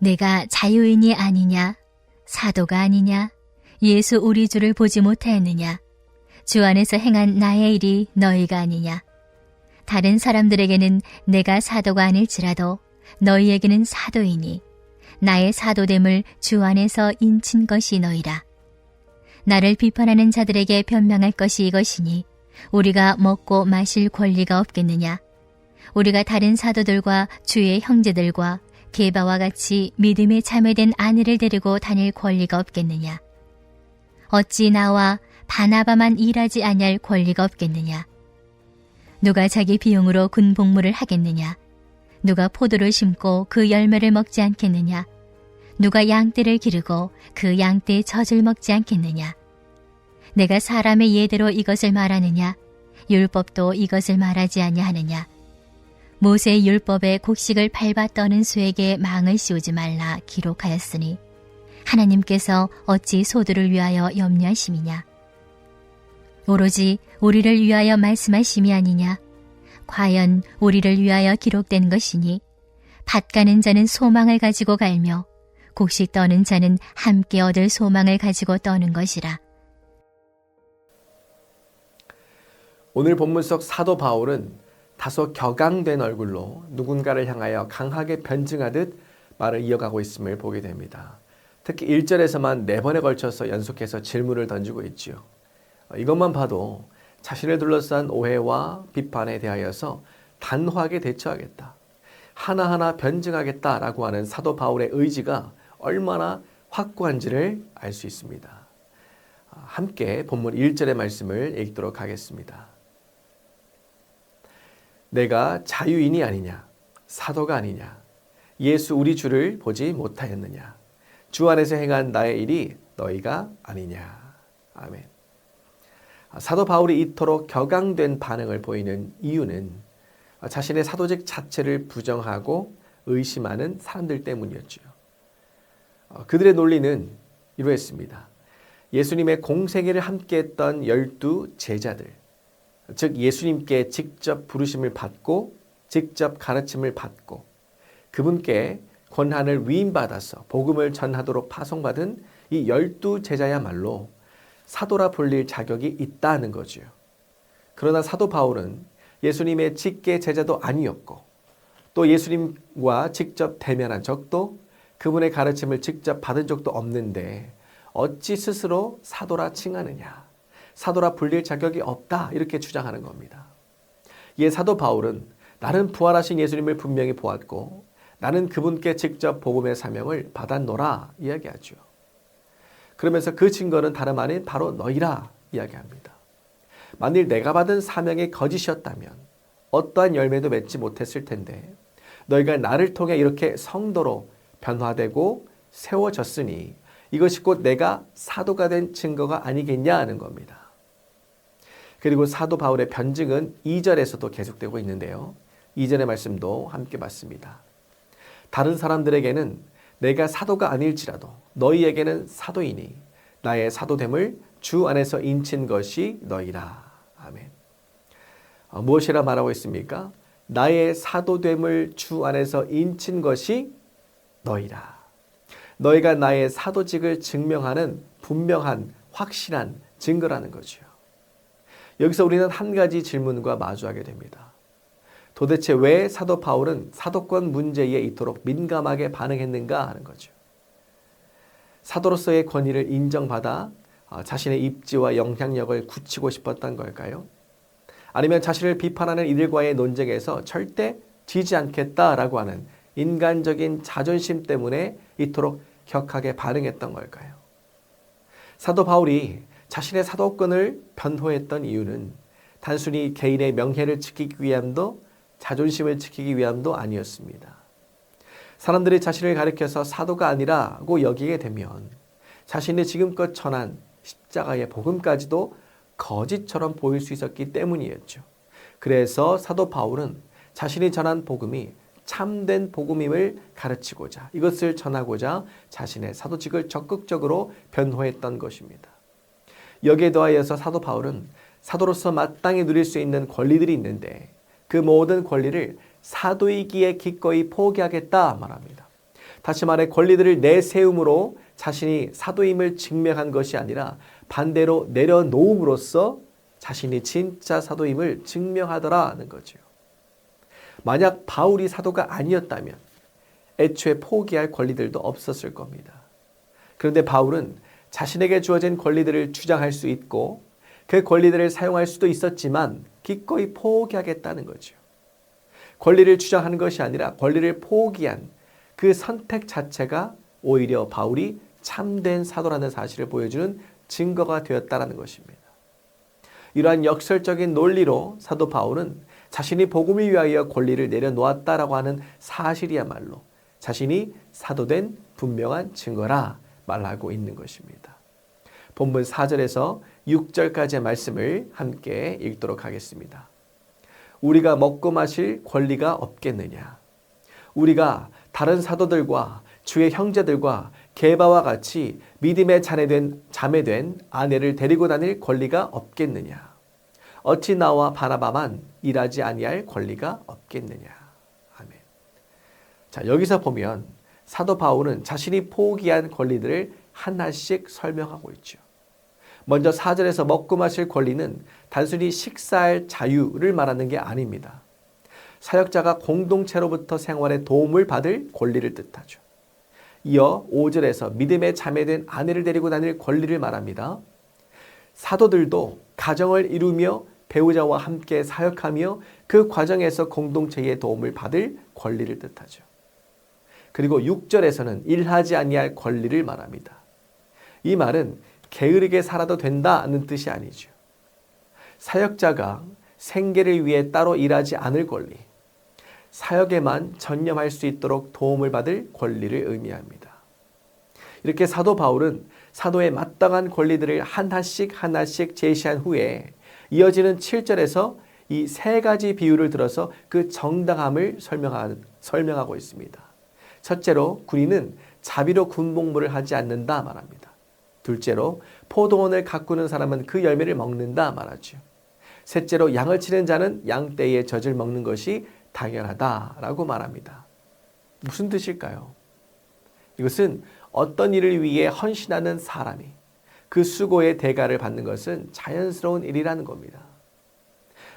내가 자유인이 아니냐? 사도가 아니냐? 예수 우리 주를 보지 못하였느냐? 주 안에서 행한 나의 일이 너희가 아니냐? 다른 사람들에게는 내가 사도가 아닐지라도 너희에게는 사도이니 나의 사도됨을 주 안에서 인친 것이 너희라. 나를 비판하는 자들에게 변명할 것이 이것이니 우리가 먹고 마실 권리가 없겠느냐? 우리가 다른 사도들과 주의 형제들과 게바와 같이 믿음에 참여된 아내를 데리고 다닐 권리가 없겠느냐? 어찌 나와 바나바만 일하지 아니할 권리가 없겠느냐? 누가 자기 비용으로 군 복무를 하겠느냐? 누가 포도를 심고 그 열매를 먹지 않겠느냐? 누가 양떼를 기르고 그 양떼의 젖을 먹지 않겠느냐? 내가 사람의 예대로 이것을 말하느냐? 율법도 이것을 말하지 아니하느냐? 모세의 율법에 곡식을 밟아 떠는 수에게 망을 씌우지 말라 기록하였으니 하나님께서 어찌 소들을 위하여 염려하심이냐? 오로지 우리를 위하여 말씀하심이 아니냐? 과연 우리를 위하여 기록된 것이니 밭 가는 자는 소망을 가지고 갈며 곡식 떠는 자는 함께 얻을 소망을 가지고 떠는 것이라. 오늘 본문 속 사도 바울은 다소 격앙된 얼굴로 누군가를 향하여 강하게 변증하듯 말을 이어가고 있음을 보게 됩니다. 특히 1절에서만 4번에 걸쳐서 연속해서 질문을 던지고 있지요. 이것만 봐도 자신을 둘러싼 오해와 비판에 대하여서 단호하게 대처하겠다, 하나하나 변증하겠다라고 하는 사도 바울의 의지가 얼마나 확고한지를 알 수 있습니다. 함께 본문 1절의 말씀을 읽도록 하겠습니다. 내가 자유인이 아니냐? 사도가 아니냐? 예수 우리 주를 보지 못하였느냐? 주 안에서 행한 나의 일이 너희가 아니냐? 아멘. 사도 바울이 이토록 격앙된 반응을 보이는 이유는 자신의 사도직 자체를 부정하고 의심하는 사람들 때문이었죠. 그들의 논리는 이러했습니다. 예수님의 공생애를 함께했던 12 제자들, 즉 예수님께 직접 부르심을 받고 직접 가르침을 받고 그분께 권한을 위임받아서 복음을 전하도록 파송받은 이 12 제자야말로 사도라 불릴 자격이 있다는 거지요. 그러나 사도 바울은 예수님의 직계 제자도 아니었고 또 예수님과 직접 대면한 적도 그분의 가르침을 직접 받은 적도 없는데 어찌 스스로 사도라 칭하느냐, 사도라 불릴 자격이 없다 이렇게 주장하는 겁니다. 이에 사도 바울은 나는 부활하신 예수님을 분명히 보았고 나는 그분께 직접 복음의 사명을 받았노라 이야기하죠. 그러면서 그 증거는 다름 아닌 바로 너희라 이야기합니다. 만일 내가 받은 사명이 거짓이었다면 어떠한 열매도 맺지 못했을 텐데 너희가 나를 통해 이렇게 성도로 변화되고 세워졌으니 이것이 곧 내가 사도가 된 증거가 아니겠냐 하는 겁니다. 그리고 사도 바울의 변증은 2절에서도 계속되고 있는데요. 2절의 말씀도 함께 봤습니다. 다른 사람들에게는 내가 사도가 아닐지라도 너희에게는 사도이니 나의 사도됨을 주 안에서 인친 것이 너희라. 아멘. 무엇이라 말하고 있습니까? 나의 사도됨을 주 안에서 인친 것이 너희라. 너희가 나의 사도직을 증명하는 분명한 확실한 증거라는 거죠. 여기서 우리는 한 가지 질문과 마주하게 됩니다. 도대체 왜 사도 바울은 사도권 문제에 이토록 민감하게 반응했는가 하는 거죠. 사도로서의 권위를 인정받아 자신의 입지와 영향력을 굳히고 싶었던 걸까요? 아니면 자신을 비판하는 이들과의 논쟁에서 절대 지지 않겠다라고 하는 인간적인 자존심 때문에 이토록 격하게 반응했던 걸까요? 사도 바울이 자신의 사도권을 변호했던 이유는 단순히 개인의 명예를 지키기 위함도 자존심을 지키기 위함도 아니었습니다. 사람들이 자신을 가리켜서 사도가 아니라고 여기게 되면 자신이 지금껏 전한 십자가의 복음까지도 거짓처럼 보일 수 있었기 때문이었죠. 그래서 사도 바울은 자신이 전한 복음이 참된 복음임을 가르치고자 이것을 전하고자 자신의 사도직을 적극적으로 변호했던 것입니다. 여기에 더하여서 사도 바울은 사도로서 마땅히 누릴 수 있는 권리들이 있는데 그 모든 권리를 사도이기에 기꺼이 포기하겠다 말합니다. 다시 말해 권리들을 내세움으로 자신이 사도임을 증명한 것이 아니라 반대로 내려놓음으로써 자신이 진짜 사도임을 증명하더라는 거죠. 만약 바울이 사도가 아니었다면 애초에 포기할 권리들도 없었을 겁니다. 그런데 바울은 자신에게 주어진 권리들을 주장할 수 있고 그 권리들을 사용할 수도 있었지만 기꺼이 포기하겠다는 거죠. 권리를 주장하는 것이 아니라 권리를 포기한 그 선택 자체가 오히려 바울이 참된 사도라는 사실을 보여주는 증거가 되었다는 것입니다. 이러한 역설적인 논리로 사도 바울은 자신이 복음을 위하여 권리를 내려놓았다라고 하는 사실이야말로 자신이 사도된 분명한 증거라 말하고 있는 것입니다. 본문 4절에서 6절까지의 말씀을 함께 읽도록 하겠습니다. 우리가 먹고 마실 권리가 없겠느냐? 우리가 다른 사도들과 주의 형제들과 게바와 같이 믿음의 자매된 아내를 데리고 다닐 권리가 없겠느냐? 어찌 나와 바나바만 일하지 아니할 권리가 없겠느냐? 아멘. 자, 여기서 보면 사도 바울은 자신이 포기한 권리들을 하나씩 설명하고 있죠. 먼저 4절에서 먹고 마실 권리는 단순히 식사할 자유를 말하는 게 아닙니다. 사역자가 공동체로부터 생활에 도움을 받을 권리를 뜻하죠. 이어 5절에서 믿음의 자매된 아내를 데리고 다닐 권리를 말합니다. 사도들도 가정을 이루며 배우자와 함께 사역하며 그 과정에서 공동체의 도움을 받을 권리를 뜻하죠. 그리고 6절에서는 일하지 아니할 권리를 말합니다. 이 말은 게으르게 살아도 된다는 뜻이 아니죠. 사역자가 생계를 위해 따로 일하지 않을 권리, 사역에만 전념할 수 있도록 도움을 받을 권리를 의미합니다. 이렇게 사도 바울은 사도의 마땅한 권리들을 하나씩 제시한 후에 이어지는 7절에서 이 세 가지 비유를 들어서 그 정당함을 설명하고 있습니다. 첫째로 군인은 자비로 군복무를 하지 않는다 말합니다. 둘째로 포도원을 가꾸는 사람은 그 열매를 먹는다 말하죠. 셋째로 양을 치는 자는 양떼의 젖을 먹는 것이 당연하다라고 말합니다. 무슨 뜻일까요? 이것은 어떤 일을 위해 헌신하는 사람이 그 수고의 대가를 받는 것은 자연스러운 일이라는 겁니다.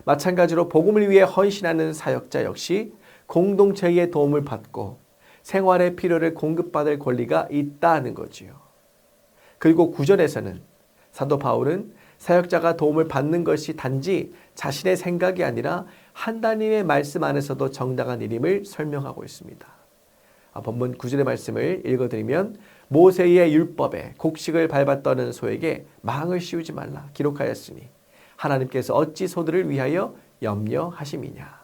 마찬가지로 복음을 위해 헌신하는 사역자 역시 공동체의 도움을 받고 생활의 필요를 공급받을 권리가 있다는 거지요. 그리고 9절에서는 사도 바울은 사역자가 도움을 받는 것이 단지 자신의 생각이 아니라 하나님의 말씀 안에서도 정당한 일임을 설명하고 있습니다. 본문 9절의 말씀을 읽어드리면 모세의 율법에 곡식을 밟아 떠는 소에게 망을 씌우지 말라 기록하였으니 하나님께서 어찌 소들을 위하여 염려하심이냐.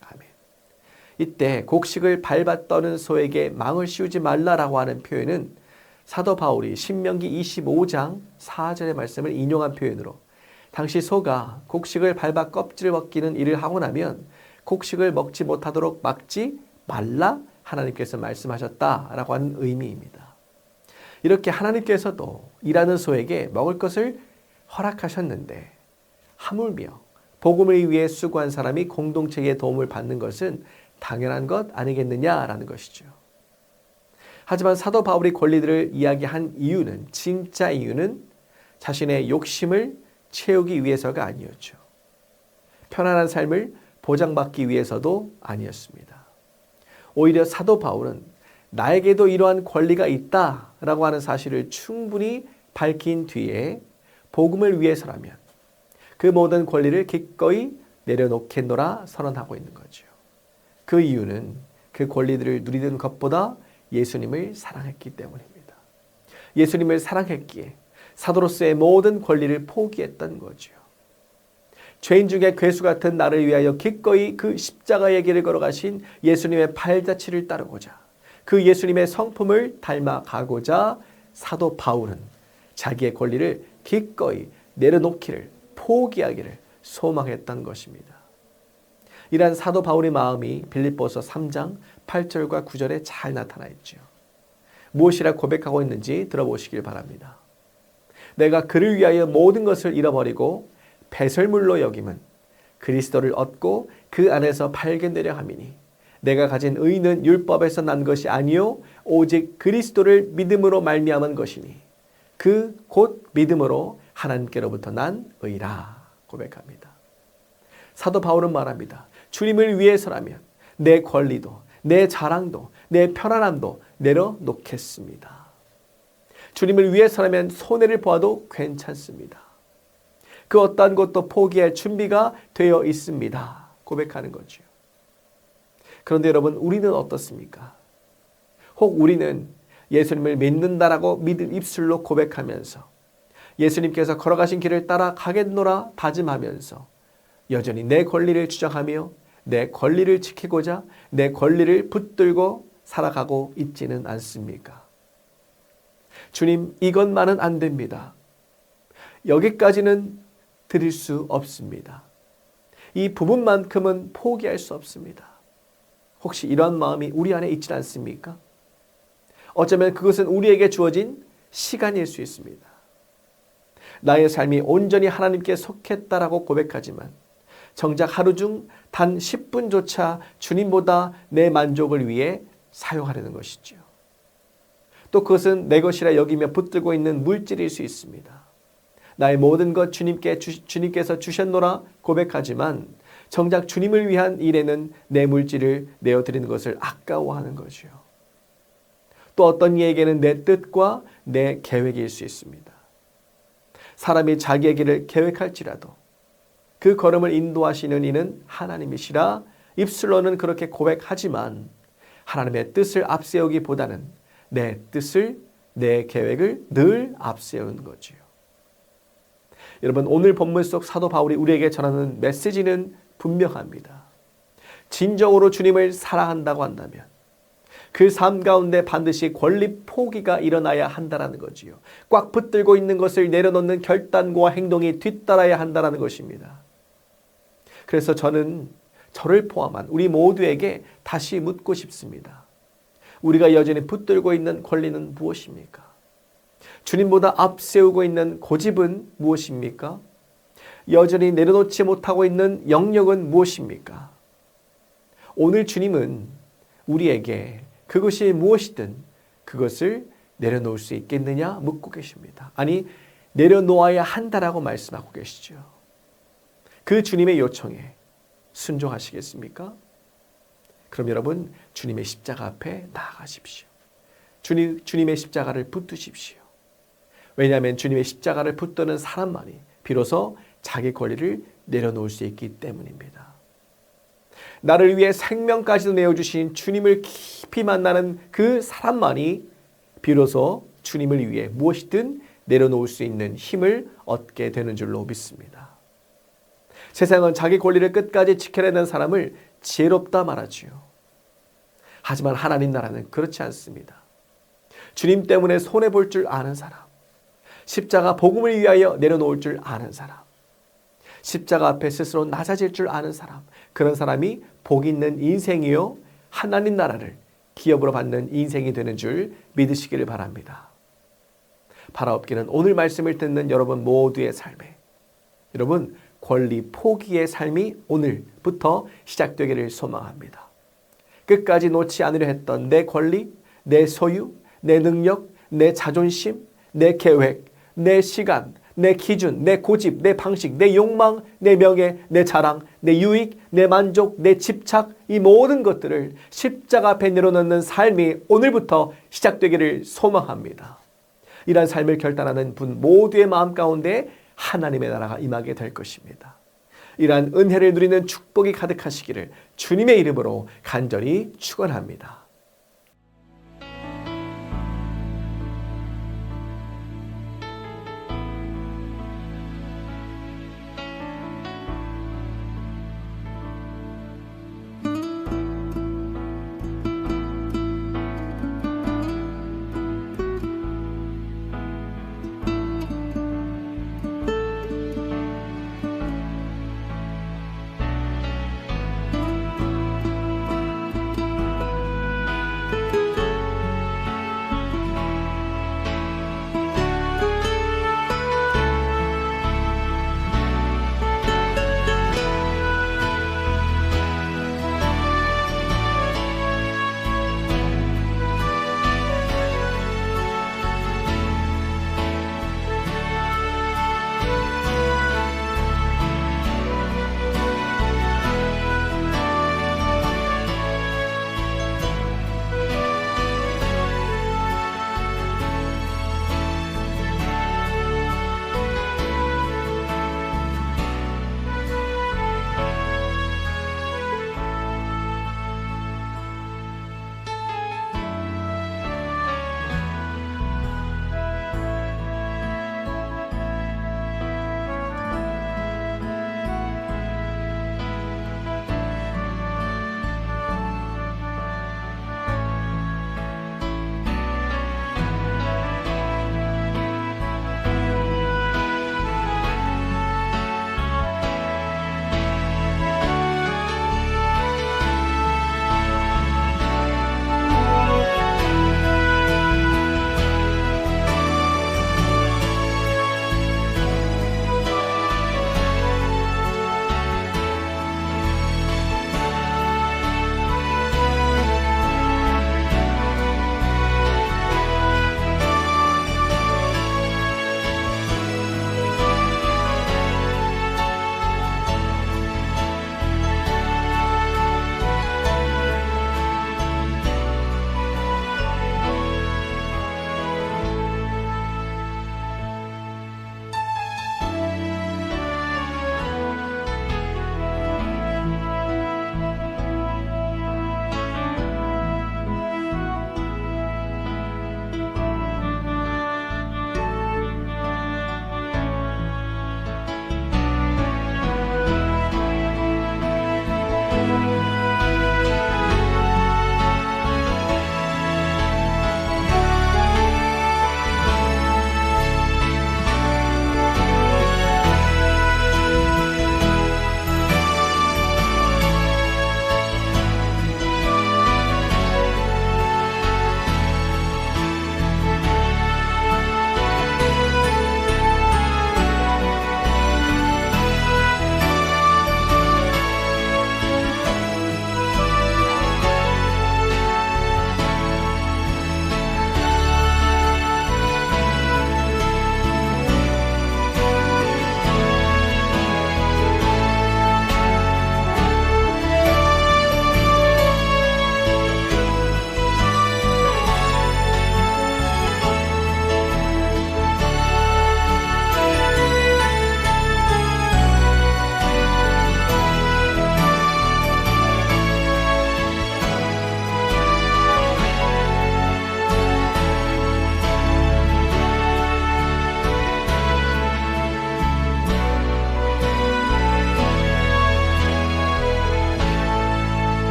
아멘. 이때 곡식을 밟아 떠는 소에게 망을 씌우지 말라라고 하는 표현은 사도 바울이 신명기 25장 4절의 말씀을 인용한 표현으로 당시 소가 곡식을 밟아 껍질을 벗기는 일을 하고 나면 곡식을 먹지 못하도록 막지 말라 하나님께서 말씀하셨다라고 하는 의미입니다. 이렇게 하나님께서도 일하는 소에게 먹을 것을 허락하셨는데 하물며 복음을 위해 수고한 사람이 공동체의 도움을 받는 것은 당연한 것 아니겠느냐라는 것이죠. 하지만 사도 바울이 권리들을 이야기한 이유는 진짜 이유는 자신의 욕심을 채우기 위해서가 아니었죠. 편안한 삶을 보장받기 위해서도 아니었습니다. 오히려 사도 바울은 나에게도 이러한 권리가 있다라고 하는 사실을 충분히 밝힌 뒤에 복음을 위해서라면 그 모든 권리를 기꺼이 내려놓겠노라 선언하고 있는 거죠. 그 이유는 그 권리들을 누리는 것보다 예수님을 사랑했기 때문입니다. 예수님을 사랑했기에 사도로서의 모든 권리를 포기했던 거죠. 죄인 중에 괴수 같은 나를 위하여 기꺼이 그 십자가의 길을 걸어가신 예수님의 발자취를 따르고자 그 예수님의 성품을 닮아가고자 사도 바울은 자기의 권리를 기꺼이 내려놓기를 포기하기를 소망했던 것입니다. 이러한 사도 바울의 마음이 빌립보서 3장 8절과 9절에 잘 나타나 있죠. 무엇이라 고백하고 있는지 들어보시길 바랍니다. 내가 그를 위하여 모든 것을 잃어버리고 배설물로 여김은 그리스도를 얻고 그 안에서 발견되려 함이니 내가 가진 의는 율법에서 난 것이 아니요 오직 그리스도를 믿음으로 말미암은 것이니 그 곧 믿음으로 하나님께로부터 난 의라 고백합니다. 사도 바울은 말합니다. 주님을 위해서라면 내 권리도 내 자랑도 내 편안함도 내려놓겠습니다. 주님을 위해서라면 손해를 보아도 괜찮습니다. 그 어떠한 것도 포기할 준비가 되어 있습니다. 고백하는 거죠. 그런데 여러분, 우리는 어떻습니까? 혹 우리는 예수님을 믿는다라고 믿을 입술로 고백하면서 예수님께서 걸어가신 길을 따라 가겠노라 다짐하면서 여전히 내 권리를 주장하며 내 권리를 지키고자 내 권리를 붙들고 살아가고 있지는 않습니까? 주님, 이것만은 안 됩니다. 여기까지는 드릴 수 없습니다. 이 부분만큼은 포기할 수 없습니다. 혹시 이러한 마음이 우리 안에 있지 않습니까? 어쩌면 그것은 우리에게 주어진 시간일 수 있습니다. 나의 삶이 온전히 하나님께 속했다라고 고백하지만 정작 하루 중 단 10분조차 주님보다 내 만족을 위해 사용하려는 것이죠. 또 그것은 내 것이라 여기며 붙들고 있는 물질일 수 있습니다. 나의 모든 것 주님께서 주셨노라 고백하지만 정작 주님을 위한 일에는 내 물질을 내어드리는 것을 아까워하는 거죠. 또 어떤 이에게는 내 뜻과 내 계획일 수 있습니다. 사람이 자기의 길을 계획할지라도 그 걸음을 인도하시는 이는 하나님이시라 입술로는 그렇게 고백하지만 하나님의 뜻을 앞세우기보다는 내 뜻을, 내 계획을 늘 앞세우는 거지요. 여러분, 오늘 본문 속 사도 바울이 우리에게 전하는 메시지는 분명합니다. 진정으로 주님을 사랑한다고 한다면 그 삶 가운데 반드시 권리 포기가 일어나야 한다는 거지요. 꽉 붙들고 있는 것을 내려놓는 결단과 행동이 뒤따라야 한다는 것입니다. 그래서 저는 저를 포함한 우리 모두에게 다시 묻고 싶습니다. 우리가 여전히 붙들고 있는 권리는 무엇입니까? 주님보다 앞세우고 있는 고집은 무엇입니까? 여전히 내려놓지 못하고 있는 영역은 무엇입니까? 오늘 주님은 우리에게 그것이 무엇이든 그것을 내려놓을 수 있겠느냐 묻고 계십니다. 아니, 내려놓아야 한다라고 말씀하고 계시죠. 그 주님의 요청에 순종하시겠습니까? 그럼 여러분, 주님의 십자가 앞에 나아가십시오. 주님의 십자가를 붙드십시오. 왜냐하면 주님의 십자가를 붙드는 사람만이 비로소 자기 권리를 내려놓을 수 있기 때문입니다. 나를 위해 생명까지도 내어주신 주님을 깊이 만나는 그 사람만이 비로소 주님을 위해 무엇이든 내려놓을 수 있는 힘을 얻게 되는 줄로 믿습니다. 세상은 자기 권리를 끝까지 지켜내는 사람을 지혜롭다 말하지요. 하지만 하나님 나라는 그렇지 않습니다. 주님 때문에 손해볼 줄 아는 사람, 십자가 복음을 위하여 내려놓을 줄 아는 사람, 십자가 앞에 스스로 낮아질 줄 아는 사람, 그런 사람이 복 있는 인생이요 하나님 나라를 기업으로 받는 인생이 되는 줄 믿으시기를 바랍니다. 바라옵기는 오늘 말씀을 듣는 여러분 모두의 삶에 여러분 권리 포기의 삶이 오늘부터 시작되기를 소망합니다. 끝까지 놓지 않으려 했던 내 권리, 내 소유, 내 능력, 내 자존심, 내 계획, 내 시간, 내 기준, 내 고집, 내 방식, 내 욕망, 내 명예, 내 자랑, 내 유익, 내 만족, 내 집착, 이 모든 것들을 십자가 앞에 내려놓는 삶이 오늘부터 시작되기를 소망합니다. 이러한 삶을 결단하는 분 모두의 마음 가운데 하나님의 나라가 임하게 될 것입니다. 이러한 은혜를 누리는 축복이 가득하시기를 주님의 이름으로 간절히 축원합니다.